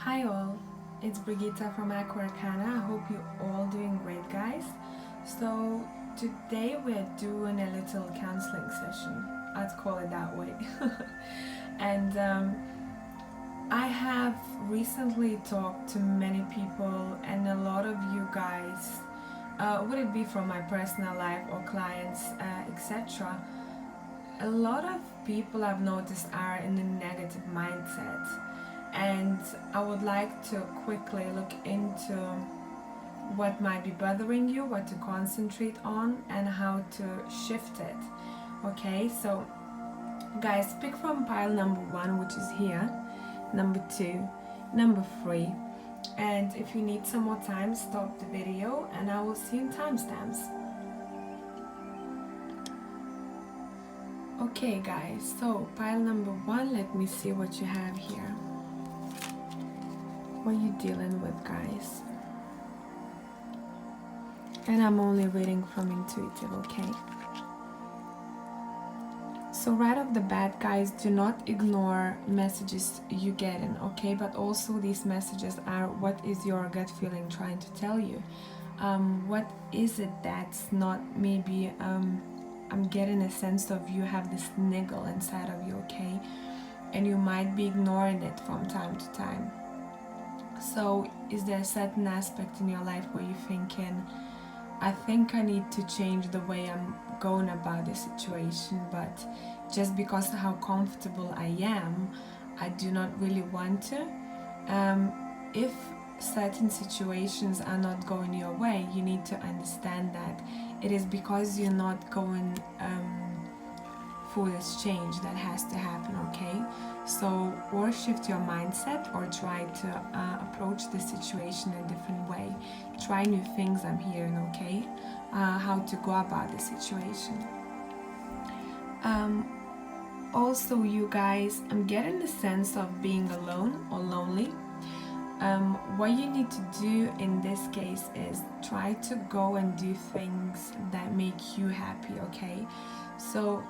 Hi all, it's Brigitta from Arcana. I hope you're all doing great, guys. So today we're doing a little counseling session. I'd call it that way. and I have recently talked to many people, and a lot of you guys, would it be from my personal life or clients, etc. A lot of people I've noticed are in a negative mindset, and I would like to quickly look into what might be bothering you, what to concentrate on, and how to shift it. Okay, so guys, pick from pile number 1, which is here, number 2, number 3, and if you need some more time, stop the video and I will see you in timestamps. Okay guys, so pile number 1, let me see what you have here. What are you dealing with, guys? And I'm only reading from intuitive, okay? So right off the bat, guys, do not ignore messages you get in, okay? But also these messages are what is your gut feeling trying to tell you? What is it that's not maybe, I'm getting a sense of you have this niggle inside of you, okay? And you might be ignoring it from time to time. So is there a certain aspect in your life where you're thinking, I think I need to change the way I'm going about this situation, but just because of how comfortable I am, I do not really want to. If certain situations are not going your way, you need to understand that it is because you're not going for this change that has to happen, okay? So, or shift your mindset or try to approach the situation a different way. Try new things, I'm hearing, okay? How to go about the situation. Also, you guys, I'm getting the sense of being alone or lonely. What you need to do in this case is try to go and do things that make you happy, okay? So,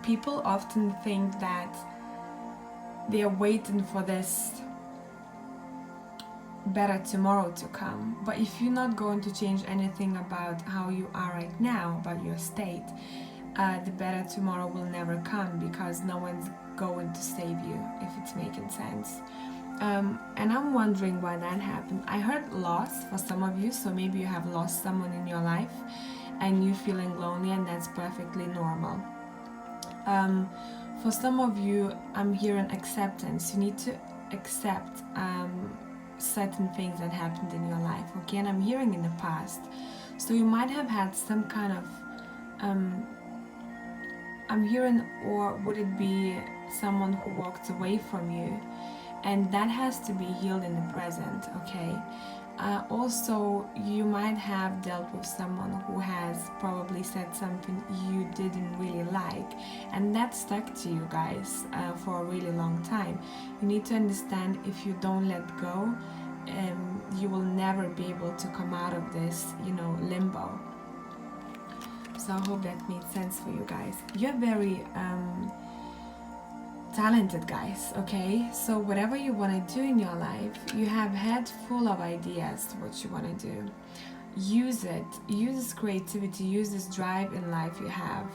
people often think that they're waiting for this better tomorrow to come, but if you're not going to change anything about how you are right now, about your state, the better tomorrow will never come, because no one's going to save you, if it's making sense. And I'm wondering why that happened. I heard loss for some of you, so maybe you have lost someone in your life and you're feeling lonely, and that's perfectly normal. For some of you, I'm hearing acceptance. You need to accept certain things that happened in your life, okay? And I'm hearing in the past. So you might have had some kind of, I'm hearing, or would it be someone who walked away from you? And that has to be healed in the present, okay? Also, you might have dealt with someone who has probably said something you didn't really like, and that stuck to you guys for a really long time. You need to understand, if you don't let go, you will never be able to come out of this, limbo. So I hope that made sense for you guys. You're very talented, guys, okay? So whatever you want to do in your life, you have head full of ideas what you want to do. Use it. Use this creativity, use this drive in life you have.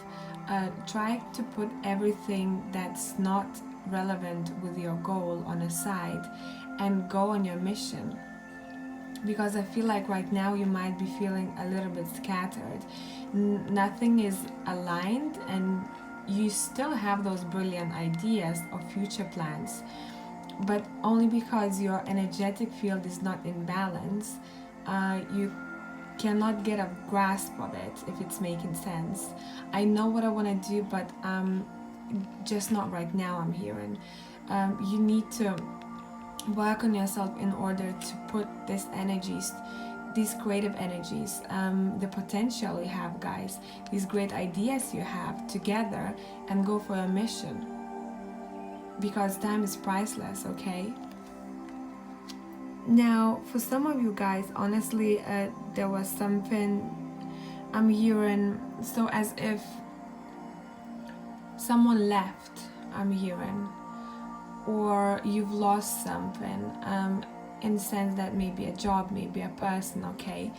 Try to put everything that's not relevant with your goal on a side and go on your mission, because I feel like right now you might be feeling a little bit scattered. Nothing is aligned, and you still have those brilliant ideas of future plans, but only because your energetic field is not in balance, you cannot get a grasp of it, if it's making sense. I know what I want to do, but just not right now, I'm hearing. You need to work on yourself in order to put these energies, these creative energies, the potential you have, guys, these great ideas you have, together and go for a mission, because time is priceless, okay? Now, for some of you guys, honestly, there was something I'm hearing, so as if someone left, I'm hearing, or you've lost something, in the sense that maybe a job, maybe a person, okay?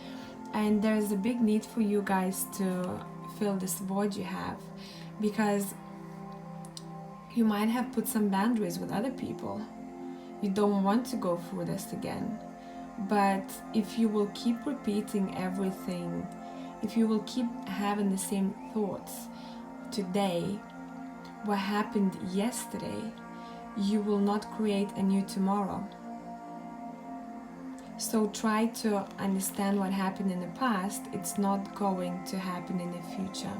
And there's a big need for you guys to fill this void you have, because you might have put some boundaries with other people. You don't want to go through this again. But if you will keep repeating everything, if you will keep having the same thoughts today, what happened yesterday, you will not create a new tomorrow. So try to understand what happened in the past. It's not going to happen in the future.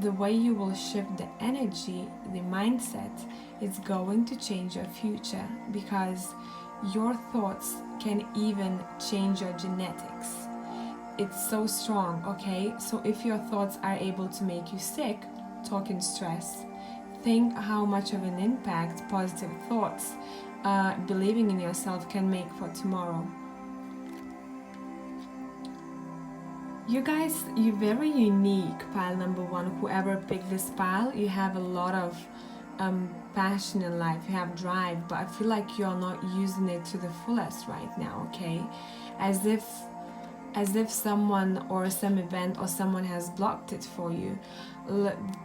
The way you will shift the energy, the mindset, it's going to change your future, because your thoughts can even change your genetics. It's so strong, okay? So if your thoughts are able to make you sick, talking stress, think how much of an impact positive thoughts, believing in yourself can make for tomorrow. You guys, you're very unique, pile number one. Whoever picked this pile, you have a lot of passion in life, you have drive, but I feel like you're not using it to the fullest right now, okay? As if someone or some event or someone has blocked it for you.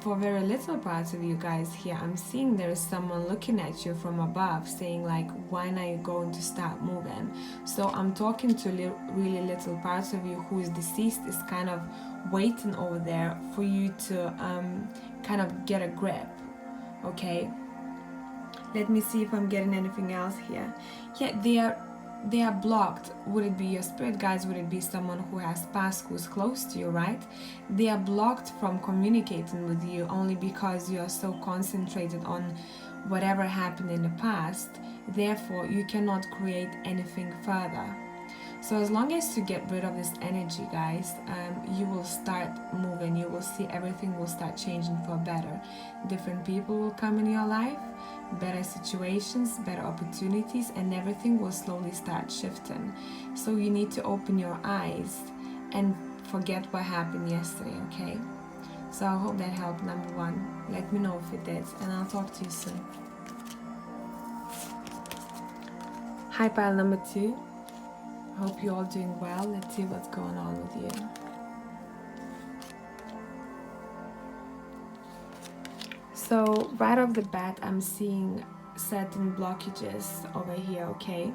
For very little parts of you guys here, I'm seeing there is someone looking at you from above saying like, when are you going to start moving? So I'm talking to really little parts of you who is deceased, is kind of waiting over there for you to kind of get a grip, okay? Let me see if I'm getting anything else here. Yeah, they are blocked. Would it be your spirit guides? Would it be someone who has passed, who's close to you, right? They are blocked from communicating with you only because you are so concentrated on whatever happened in the past. Therefore, you cannot create anything further. So as long as you get rid of this energy, guys, you will start moving. You will see everything will start changing for better. Different people will come in your life, better situations, better opportunities, and everything will slowly start shifting. So you need to open your eyes and forget what happened yesterday, okay? So I hope that helped, number one. Let me know if it did, and I'll talk to you soon. Hi, pile number two. Hope you're all doing well. Let's see what's going on with you. So right off the bat, I'm seeing certain blockages over here, okay?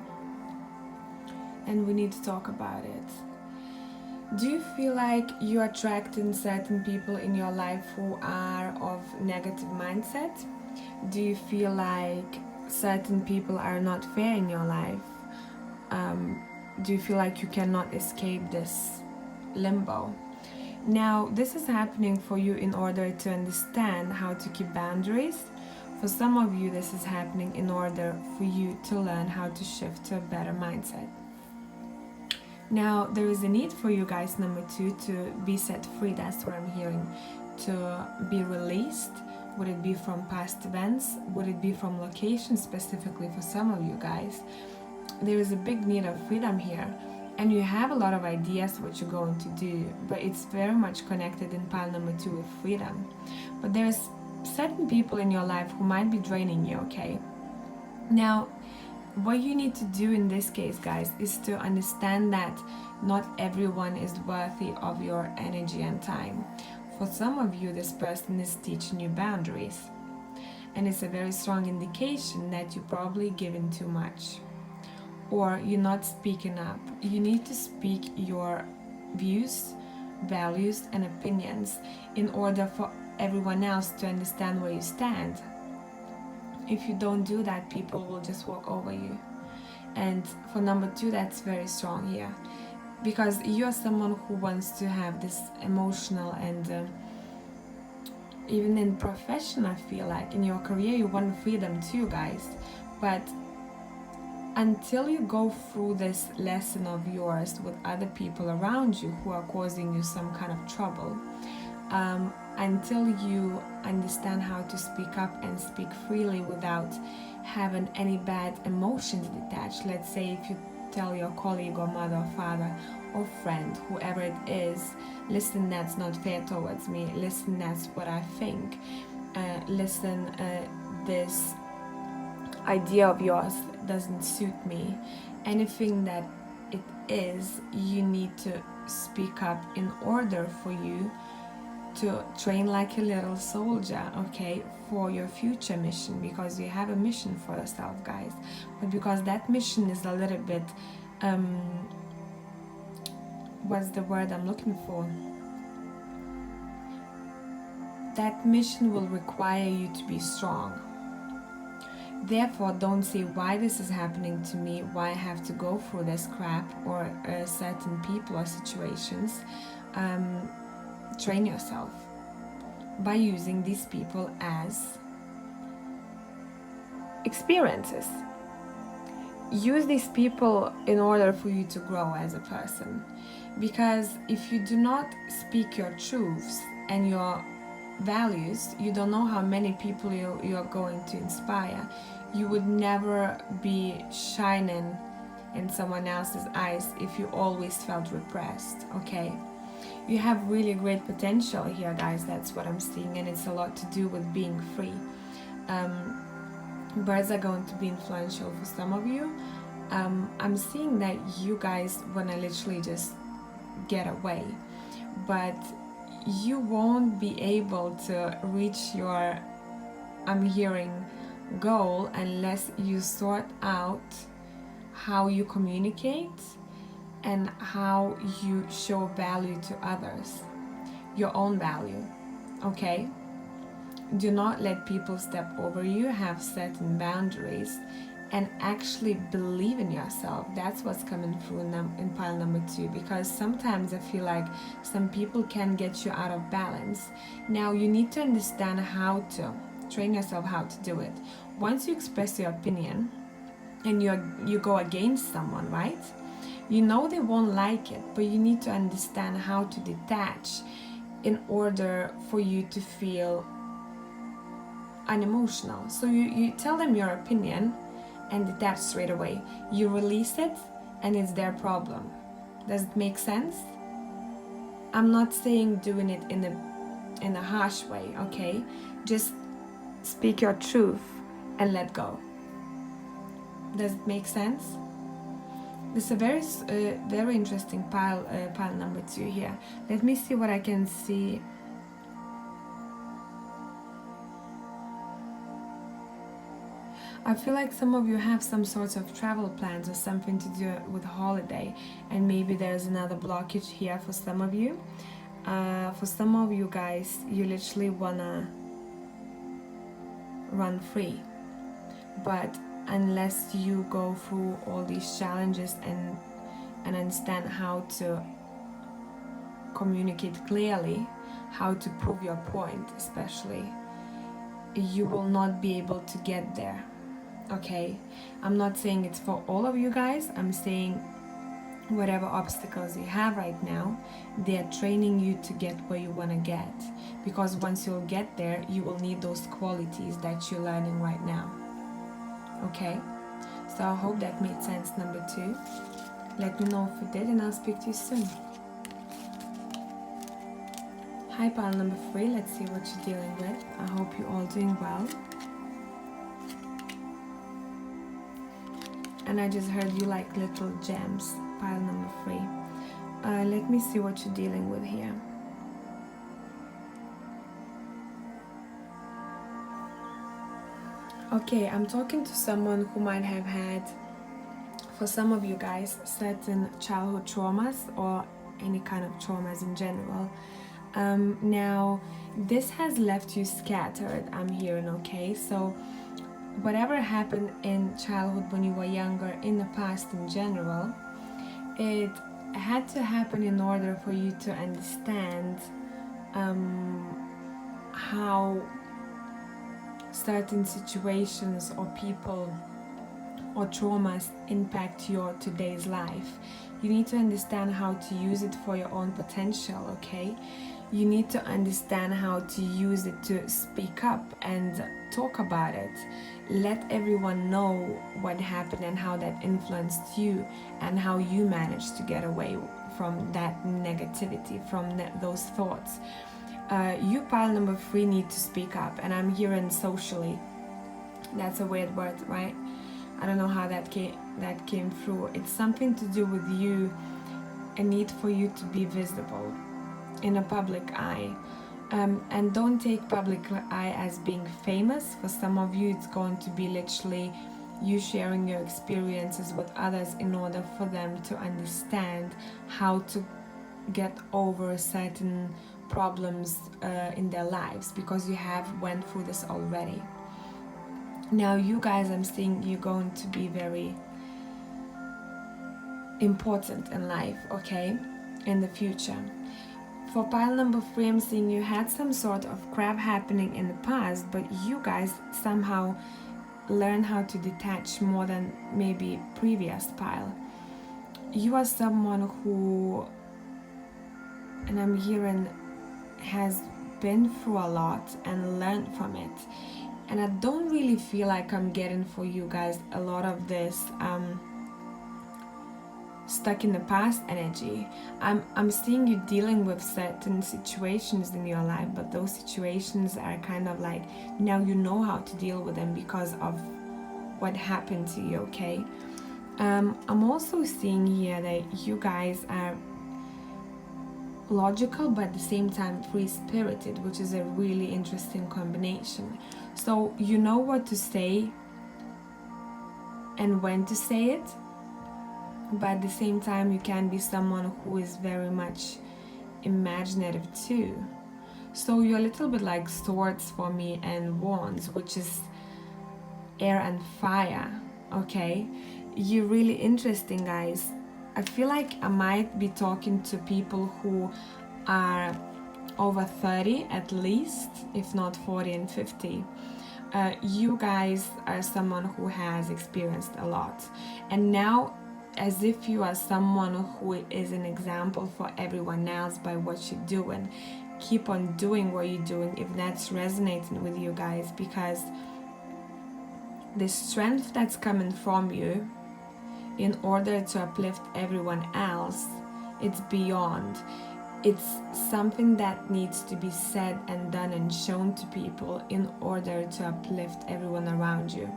And we need to talk about it. Do you feel like you're attracting certain people in your life who are of negative mindset? Do you feel like certain people are not fair in your life? Do you feel like you cannot escape this limbo? Now, this is happening for you in order to understand how to keep boundaries. For some of you, this is happening in order for you to learn how to shift to a better mindset. Now, there is a need for you guys, number two, to be set free. That's what I'm hearing. To be released. Would it be from past events? Would it be from locations specifically for some of you guys? There is a big need of freedom here, and you have a lot of ideas what you're going to do, but it's very much connected in pile number two with freedom. But there's certain people in your life who might be draining you, okay? Now, what you need to do in this case, guys, is to understand that not everyone is worthy of your energy and time. For some of you, this person is teaching you boundaries, and it's a very strong indication that you're probably giving too much, or you're not speaking up. You need to speak your views, values, and opinions in order for everyone else to understand where you stand. If you don't do that, people will just walk over you. And for number two, that's very strong here, because you're someone who wants to have this emotional and even in profession, I feel like in your career you want freedom too, guys. But until you go through this lesson of yours with other people around you who are causing you some kind of trouble, until you understand how to speak up and speak freely without having any bad emotions detached. Let's say if you tell your colleague or mother or father or friend, whoever it is, listen, that's not fair towards me, listen, that's what I think, listen, this idea of yours doesn't suit me. Anything that it is, you need to speak up in order for you to train like a little soldier, okay, for your future mission, because you have a mission for yourself, guys. But because that mission is a little bit what's the word I'm looking for? That mission will require you to be strong. Therefore, don't say why this is happening to me, why I have to go through this crap, or certain people or situations. Train yourself by using these people as experiences. Use these people in order for you to grow as a person. Because if you do not speak your truths and your values, you don't know how many people you're going to inspire. You would never be shining in someone else's eyes if you always felt repressed, okay? You have really great potential here, guys. That's what I'm seeing, and it's a lot to do with being free. Birds are going to be influential for some of you. I'm seeing that you guys want to literally just get away, but you won't be able to reach your, I'm hearing, goal unless you sort out how you communicate and how you show value to others, your own value, okay? Do not let people step over you. Have certain boundaries and actually believe in yourself. That's what's coming through in pile number 2, because sometimes I feel like some people can get you out of balance. Now you need to understand how to train yourself how to do it. Once you express your opinion and you go against someone, right? You know they won't like it, but you need to understand how to detach in order for you to feel unemotional. So you tell them your opinion and detach straight away. You release it and it's their problem. Does it make sense? I'm not saying doing it in a harsh way, okay? Just speak your truth and let go. Does it make sense? This is a very interesting pile number 2 here. Let me see what I can see. I feel like some of you have some sorts of travel plans or something to do with holiday, and maybe there's another blockage here for some of you. For some of you guys, you literally wanna run free, but unless you go through all these challenges and understand how to communicate clearly, how to prove your point especially, you will not be able to get there, okay? I'm not saying it's for all of you guys. I'm saying whatever obstacles you have right now, they're training you to get where you want to get, because once you'll get there, you will need those qualities that you're learning right now, okay? So I hope that made sense, number 2. Let me know if it did, and I'll speak to you soon. Hi, pile number 3. Let's see what you're dealing with. I hope you're all doing well. And I just heard you like little gems, pile number 3. Let me see what you're dealing with here. Okay, I'm talking to someone who might have had, for some of you guys, certain childhood traumas or any kind of traumas in general. Now, this has left you scattered, I'm hearing, okay? So, whatever happened in childhood when you were younger, in the past in general, it had to happen in order for you to understand how certain situations or people or traumas impact your today's life. You need to understand how to use it for your own potential, okay? You need to understand how to use it to speak up and talk about it. Let everyone know what happened and how that influenced you and how you managed to get away from that negativity, from those thoughts. You, pile number 3, need to speak up, and I'm hearing socially. That's a weird word, right? I don't know how that came through. It's something to do with you, a need for you to be visible in a public eye. And don't take public eye as being famous. For some of you, it's going to be literally you sharing your experiences with others in order for them to understand how to get over certain problems in their lives, because you have went through this already. Now you guys, I'm seeing you're going to be very important in life, okay, in the future. For pile number 3, I'm seeing you had some sort of crap happening in the past, but you guys somehow learn how to detach more than maybe previous pile. You are someone who, and I'm hearing, has been through a lot and learned from it. And I don't really feel like I'm getting for you guys a lot of this stuck in the past energy. I'm seeing you dealing with certain situations in your life, but those situations are kind of like, now you know how to deal with them because of what happened to you, okay? I'm also seeing here that you guys are logical but at the same time free-spirited, which is a really interesting combination. So you know what to say and when to say it, but at the same time you can be someone who is very much imaginative too. So you're a little bit like swords for me and wands, which is air and fire, okay? You're really interesting, guys. I feel like I might be talking to people who are over 30 at least, if not 40 and 50. You guys are someone who has experienced a lot, and now, as if you are someone who is an example for everyone else by what you're doing, keep on doing what you're doing if that's resonating with you guys, because the strength that's coming from you in order to uplift everyone else, it's beyond. It's something that needs to be said and done and shown to people in order to uplift everyone around you.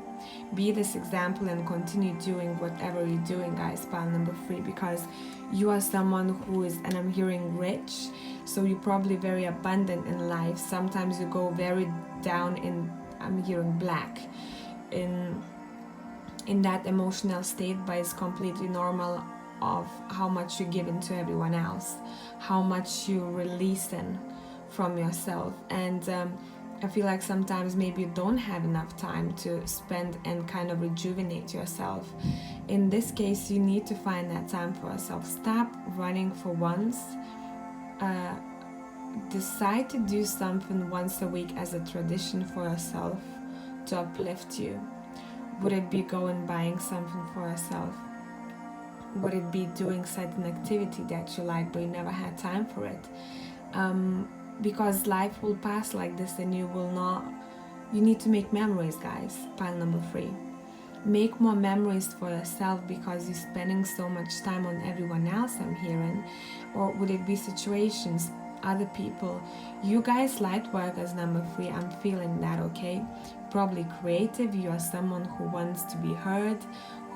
Be this example and continue doing whatever you're doing, guys, pile number 3, because you are someone who is, and I'm hearing rich, so you're probably very abundant in life. Sometimes you go very down in, I'm hearing black, in that emotional state, but it's completely normal of how much you're giving to everyone else, how much you're releasing from yourself. And I feel like sometimes maybe you don't have enough time to spend and kind of rejuvenate yourself. In this case, you need to find that time for yourself. Stop running for once. Decide to do something once a week as a tradition for yourself to uplift you. Would it be going buying something for yourself? Would it be doing certain activity that you like but you never had time for it? Because life will pass like this and you will not. You need to make memories, guys. Pile number 3. Make more memories for yourself because you're spending so much time on everyone else, I'm hearing. Or would it be situations, other people? You guys, light workers, number 3, I'm feeling that, okay? Probably creative. You are someone who wants to be heard,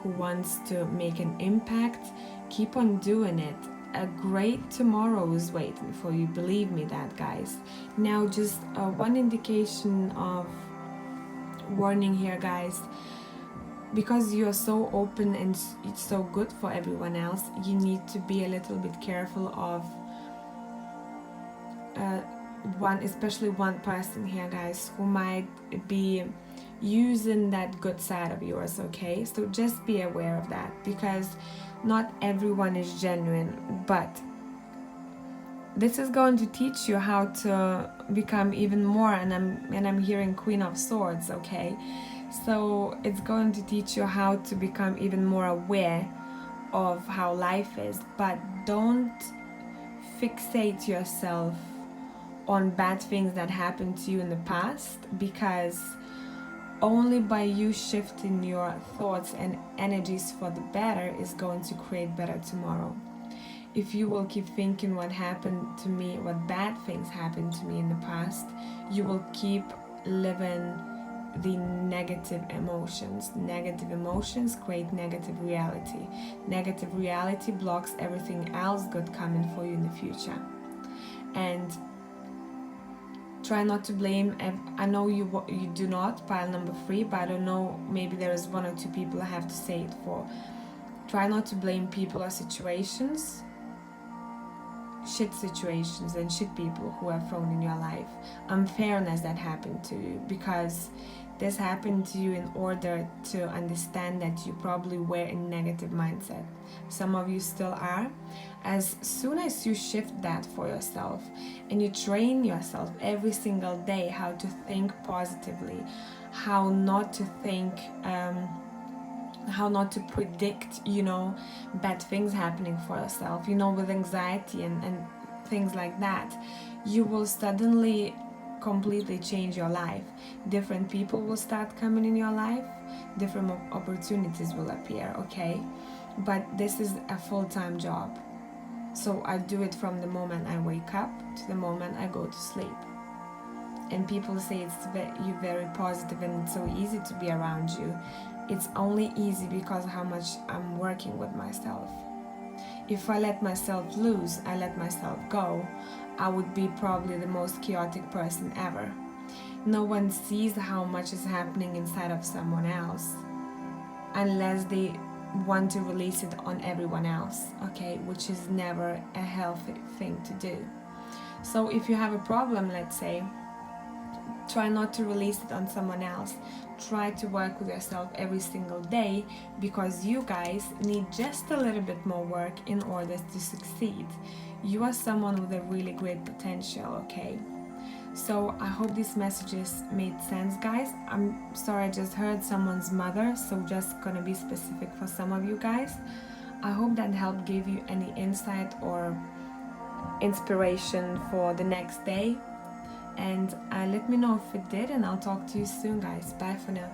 who wants to make an impact. Keep on doing it. A great tomorrow is waiting for you, believe me that, guys. Now, just one indication of warning here, guys. Because you're so open and it's so good for everyone else, you need to be a little bit careful of especially one person here, guys, who might be using that good side of yours, okay? So just be aware of that, because not everyone is genuine, but this is going to teach you how to become even more, and I'm hearing Queen of Swords, okay? So it's going to teach you how to become even more aware of how life is, but don't fixate yourself on bad things that happened to you in the past, because only by you shifting your thoughts and energies for the better is going to create better tomorrow. If you will keep thinking what happened to me, what bad things happened to me in the past, you will keep living the negative emotions. Negative emotions create negative reality. Negative reality blocks everything else good coming for you in the future. And try not to blame. I know you do not, pile number 3, but I don't know, maybe there is 1 or 2 people I have to say it for. Try not to blame people or situations, shit situations and shit people who are thrown in your life. Unfairness that happened to you, because this happened to you in order to understand that you probably were in negative mindset. Some of you still are. As soon as you shift that for yourself and you train yourself every single day how to think positively, how not to think, how not to predict, bad things happening for yourself, with anxiety and things like that, you will suddenly completely change your life. Different people will start coming in your life, different opportunities will appear, okay? But this is a full-time job. So I do it from the moment I wake up to the moment I go to sleep. And people say you're very positive and it's so easy to be around you. It's only easy because of how much I'm working with myself. If I let myself loose, I let myself go, I would be probably the most chaotic person ever. No one sees how much is happening inside of someone else unless they want to release it on everyone else, okay? Which is never a healthy thing to do. So if you have a problem, let's say, try not to release it on someone else. Try to work with yourself every single day, because you guys need just a little bit more work in order to succeed. You are someone with a really great potential, okay? So I hope these messages made sense, guys. I'm sorry, I just heard someone's mother, so just gonna be specific for some of you guys. I hope that helped give you any insight or inspiration for the next day. And let me know if it did, and I'll talk to you soon, guys. Bye for now.